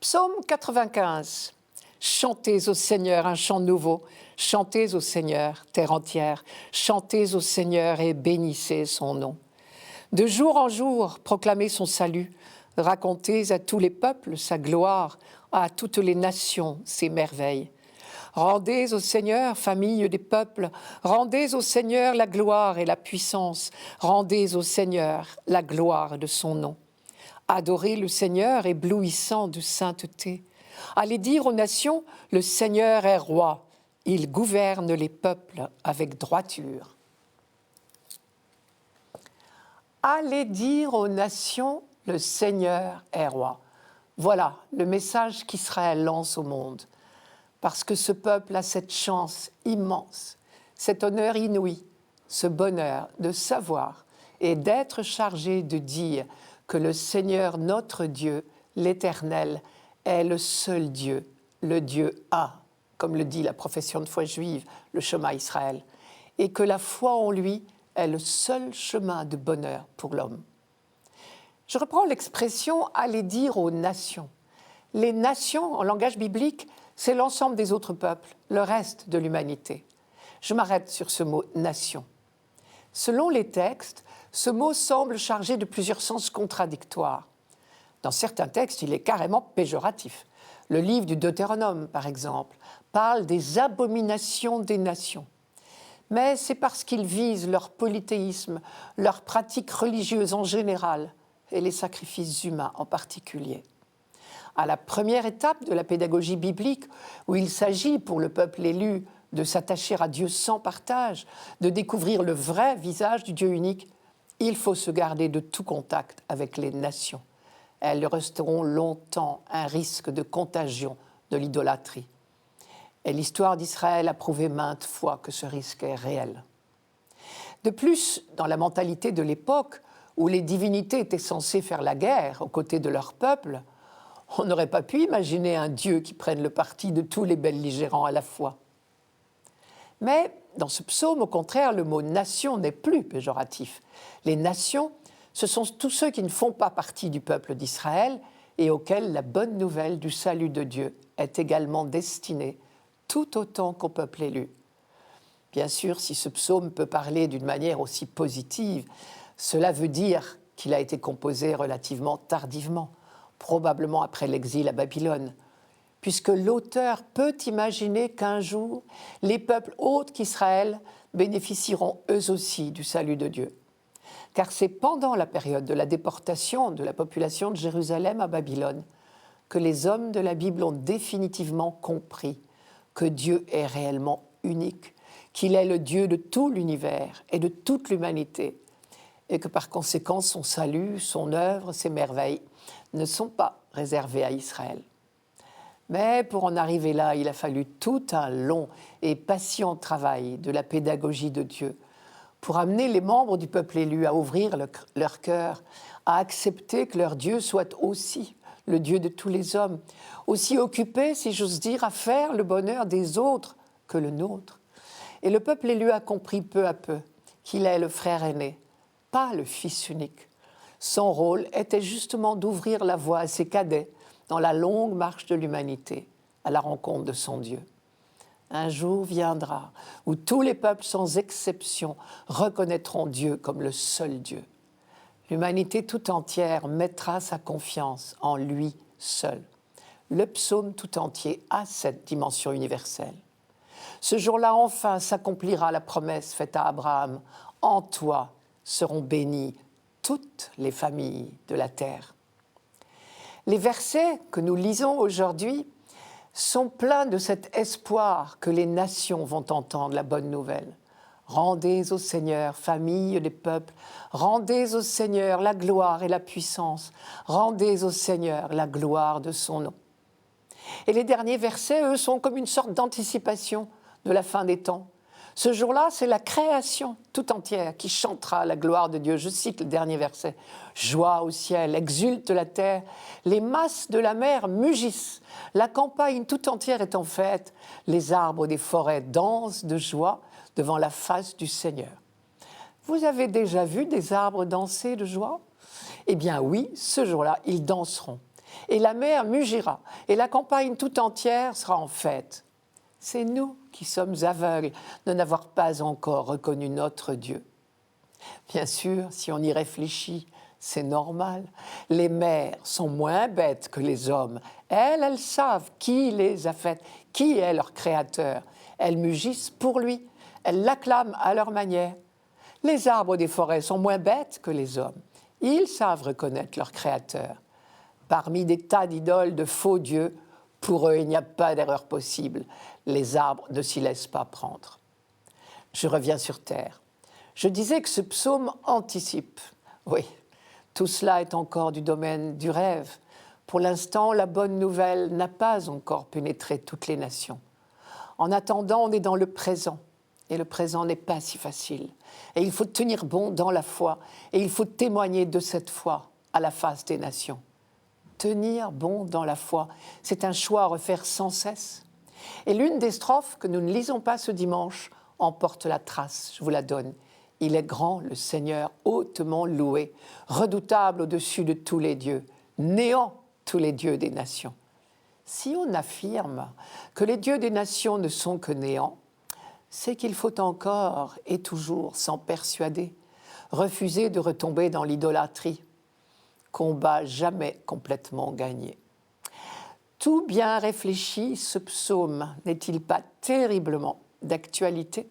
Psaume 95. Chantez au Seigneur un chant nouveau. Chantez au Seigneur, terre entière. Chantez au Seigneur et bénissez son nom. De jour en jour, proclamez son salut. Racontez à tous les peuples sa gloire, à toutes les nations ses merveilles. Rendez au Seigneur, famille des peuples, rendez au Seigneur la gloire et la puissance. Rendez au Seigneur la gloire de son nom. Adorez le Seigneur, éblouissant de sainteté. Allez dire aux nations, le Seigneur est roi. Il gouverne les peuples avec droiture. Allez dire aux nations, le Seigneur est roi. Voilà le message qu'Israël lance au monde. Parce que ce peuple a cette chance immense, cet honneur inouï, ce bonheur de savoir et d'être chargé de dire que le Seigneur notre Dieu, l'Éternel, est le seul Dieu, le Dieu un, comme le dit la profession de foi juive, le Shema Israël, et que la foi en lui est le seul chemin de bonheur pour l'homme. Je reprends l'expression « aller dire aux nations ». Les nations, en langage biblique, c'est l'ensemble des autres peuples, le reste de l'humanité. Je m'arrête sur ce mot « nation ». Selon les textes, ce mot semble chargé de plusieurs sens contradictoires. Dans certains textes, il est carrément péjoratif. Le livre du Deutéronome, par exemple, parle des abominations des nations. Mais c'est parce qu'il vise leur polythéisme, leurs pratiques religieuses en général et les sacrifices humains en particulier. À la première étape de la pédagogie biblique, où il s'agit pour le peuple élu de s'attacher à Dieu sans partage, de découvrir le vrai visage du Dieu unique, il faut se garder de tout contact avec les nations. Elles resteront longtemps un risque de contagion de l'idolâtrie. Et l'histoire d'Israël a prouvé maintes fois que ce risque est réel. De plus, dans la mentalité de l'époque, où les divinités étaient censées faire la guerre aux côtés de leur peuple, on n'aurait pas pu imaginer un Dieu qui prenne le parti de tous les belligérants à la fois. Mais dans ce psaume, au contraire, le mot « nation » n'est plus péjoratif. Les nations, ce sont tous ceux qui ne font pas partie du peuple d'Israël et auxquels la bonne nouvelle du salut de Dieu est également destinée, tout autant qu'au peuple élu. Bien sûr, si ce psaume peut parler d'une manière aussi positive, cela veut dire qu'il a été composé relativement tardivement, probablement après l'exil à Babylone, puisque l'auteur peut imaginer qu'un jour, les peuples autres qu'Israël bénéficieront eux aussi du salut de Dieu. Car c'est pendant la période de la déportation de la population de Jérusalem à Babylone que les hommes de la Bible ont définitivement compris que Dieu est réellement unique, qu'il est le Dieu de tout l'univers et de toute l'humanité, et que par conséquent son salut, son œuvre, ses merveilles ne sont pas réservées à Israël. Mais pour en arriver là, il a fallu tout un long et patient travail de la pédagogie de Dieu pour amener les membres du peuple élu à ouvrir leur cœur, à accepter que leur Dieu soit aussi le Dieu de tous les hommes, aussi occupé, si j'ose dire, à faire le bonheur des autres que le nôtre. Et le peuple élu a compris peu à peu qu'il est le frère aîné, pas le fils unique. Son rôle était justement d'ouvrir la voie à ses cadets dans la longue marche de l'humanité, à la rencontre de son Dieu. Un jour viendra où tous les peuples sans exception reconnaîtront Dieu comme le seul Dieu. L'humanité tout entière mettra sa confiance en lui seul. Le psaume tout entier a cette dimension universelle. Ce jour-là, enfin, s'accomplira la promesse faite à Abraham. En toi seront bénies toutes les familles de la terre. Les versets que nous lisons aujourd'hui sont pleins de cet espoir que les nations vont entendre la bonne nouvelle. Rendez au Seigneur, famille des peuples, rendez au Seigneur la gloire et la puissance, rendez au Seigneur la gloire de son nom. Et les derniers versets, eux, sont comme une sorte d'anticipation de la fin des temps. Ce jour-là, c'est la création tout entière qui chantera la gloire de Dieu. Je cite le dernier verset. « Joie au ciel, exulte la terre, les masses de la mer mugissent, la campagne tout entière est en fête, les arbres des forêts dansent de joie devant la face du Seigneur. » Vous avez déjà vu des arbres danser de joie ? Eh bien oui, ce jour-là, ils danseront. et la mer mugira, et la campagne tout entière sera en fête. C'est nous qui sommes aveugles de n'avoir pas encore reconnu notre Dieu. Bien sûr, si on y réfléchit, c'est normal. Les mères sont moins bêtes que les hommes. Elles savent qui les a faites, qui est leur créateur. Elles mugissent pour lui. Elles l'acclament à leur manière. Les arbres des forêts sont moins bêtes que les hommes. Ils savent reconnaître leur créateur. Parmi des tas d'idoles de faux dieux, pour eux, il n'y a pas d'erreur possible. Les arbres ne s'y laissent pas prendre. Je reviens sur terre. Je disais que ce psaume anticipe. Oui, tout cela est encore du domaine du rêve. Pour l'instant, la bonne nouvelle n'a pas encore pénétré toutes les nations. En attendant, on est dans le présent. Et le présent n'est pas si facile. Et il faut tenir bon dans la foi. Et il faut témoigner de cette foi à la face des nations. Tenir bon dans la foi, c'est un choix à refaire sans cesse. Et l'une des strophes que nous ne lisons pas ce dimanche en porte la trace, je vous la donne. Il est grand, le Seigneur, hautement loué, redoutable au-dessus de tous les dieux, néant tous les dieux des nations. Si on affirme que les dieux des nations ne sont que néant, c'est qu'il faut encore et toujours s'en persuader, refuser de retomber dans l'idolâtrie. Combat jamais complètement gagné. Tout bien réfléchi, ce psaume n'est-il pas terriblement d'actualité ?